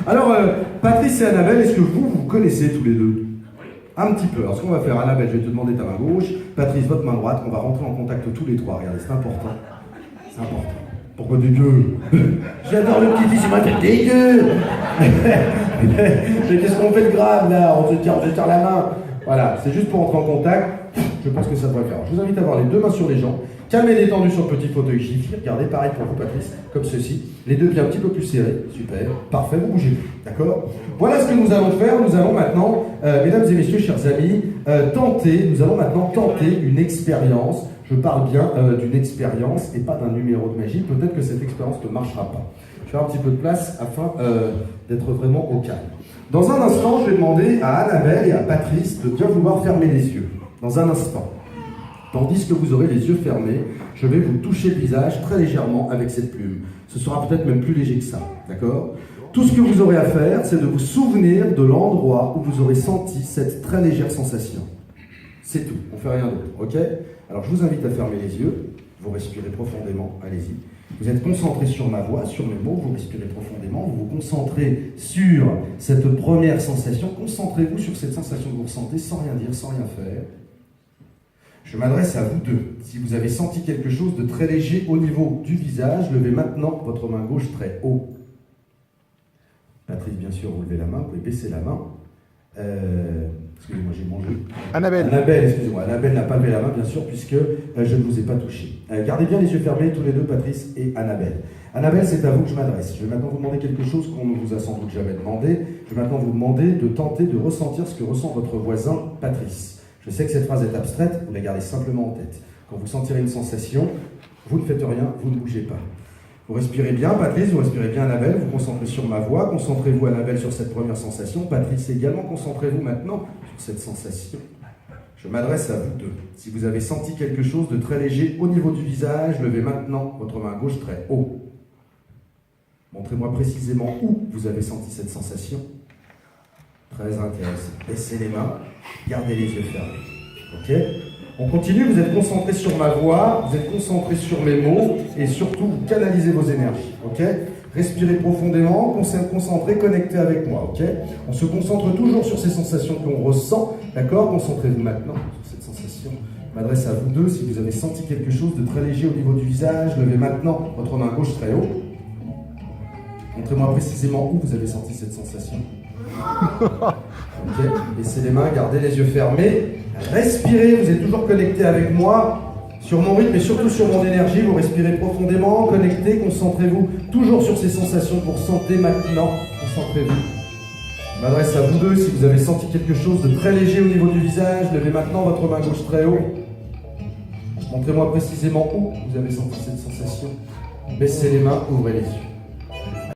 Alors, Patrice et Annabelle, est-ce que vous connaissez tous les deux? Un petit peu. Alors, ce qu'on va faire, Annabelle, je vais te demander ta main gauche. Patrice, votre main droite. On va rentrer en contact tous les trois. Regardez, c'est important. C'est important. Pourquoi dégueu? J'adore le petit fils, il m'a fait dégueu. Mais qu'est-ce qu'on fait de grave, là? On se tire la main. Voilà, c'est juste pour entrer en contact. Je pense que ça devrait faire. Je vous invite à avoir les deux mains sur les jambes. Calme et détendu sur le petit fauteuil chiffre. Regardez, pareil pour vous, Patrice, comme ceci. Les deux pieds un petit peu plus serrés. Super. Parfait, vous bougez plus. D'accord? Voilà ce que nous allons faire. Nous allons maintenant, mesdames et messieurs, chers amis, nous allons maintenant tenter une expérience. Je parle bien d'une expérience et pas d'un numéro de magie. Peut-être que cette expérience ne marchera pas. Je vais faire un petit peu de place afin d'être vraiment au calme. Dans un instant, je vais demander à Annabelle et à Patrice de bien vouloir fermer les yeux. Dans un instant. Tandis que vous aurez les yeux fermés, je vais vous toucher le visage très légèrement avec cette plume. Ce sera peut-être même plus léger que ça, d'accord? Tout ce que vous aurez à faire, c'est de vous souvenir de l'endroit où vous aurez senti cette très légère sensation. C'est tout, on ne fait rien d'autre, ok? Alors je vous invite à fermer les yeux, vous respirez profondément, allez-y. Vous êtes concentré sur ma voix, sur mes mots, vous respirez profondément, vous vous concentrez sur cette première sensation, concentrez-vous sur cette sensation que vous ressentez sans rien dire, sans rien faire. Je m'adresse à vous deux. Si vous avez senti quelque chose de très léger au niveau du visage, levez maintenant votre main gauche très haut. Patrice, bien sûr, vous levez la main, vous pouvez baisser la main. Excusez-moi, j'ai mangé. Annabelle. Annabelle, excusez-moi. Annabelle n'a pas levé la main, bien sûr, puisque je ne vous ai pas touché. Gardez bien les yeux fermés, tous les deux, Patrice et Annabelle. Annabelle, c'est à vous que je m'adresse. Je vais maintenant vous demander quelque chose qu'on ne vous a sans doute jamais demandé. Je vais maintenant vous demander de tenter de ressentir ce que ressent votre voisin, Patrice. Je sais que cette phrase est abstraite, vous la gardez simplement en tête. Quand vous sentirez une sensation, vous ne faites rien, vous ne bougez pas. Vous respirez bien, Patrice, vous respirez bien, Annabelle, vous concentrez sur ma voix, concentrez-vous, Annabelle, sur cette première sensation. Patrice également, concentrez-vous maintenant sur cette sensation. Je m'adresse à vous deux. Si vous avez senti quelque chose de très léger au niveau du visage, levez maintenant votre main gauche très haut. Montrez-moi précisément où vous avez senti cette sensation. Très intéressant. Baissez les mains, gardez les yeux fermés. Ok? On continue, vous êtes concentré sur ma voix, vous êtes concentré sur mes mots et surtout vous canalisez vos énergies. Ok? Respirez profondément, concentrez, connectez avec moi. Ok? On se concentre toujours sur ces sensations qu'on ressent. D'accord? Concentrez-vous maintenant sur cette sensation. Je m'adresse à vous deux. Si vous avez senti quelque chose de très léger au niveau du visage, levez maintenant votre main gauche très haut. Montrez-moi précisément où vous avez senti cette sensation. Ok, baissez les mains, gardez les yeux fermés, respirez, vous êtes toujours connecté avec moi, sur mon rythme et surtout sur mon énergie, vous respirez profondément, connectez, concentrez-vous toujours sur ces sensations que vous ressentez maintenant, concentrez-vous. Je m'adresse à vous deux, si vous avez senti quelque chose de très léger au niveau du visage, levez maintenant votre main gauche très haut. Montrez-moi précisément où vous avez senti cette sensation. Baissez les mains, ouvrez les yeux.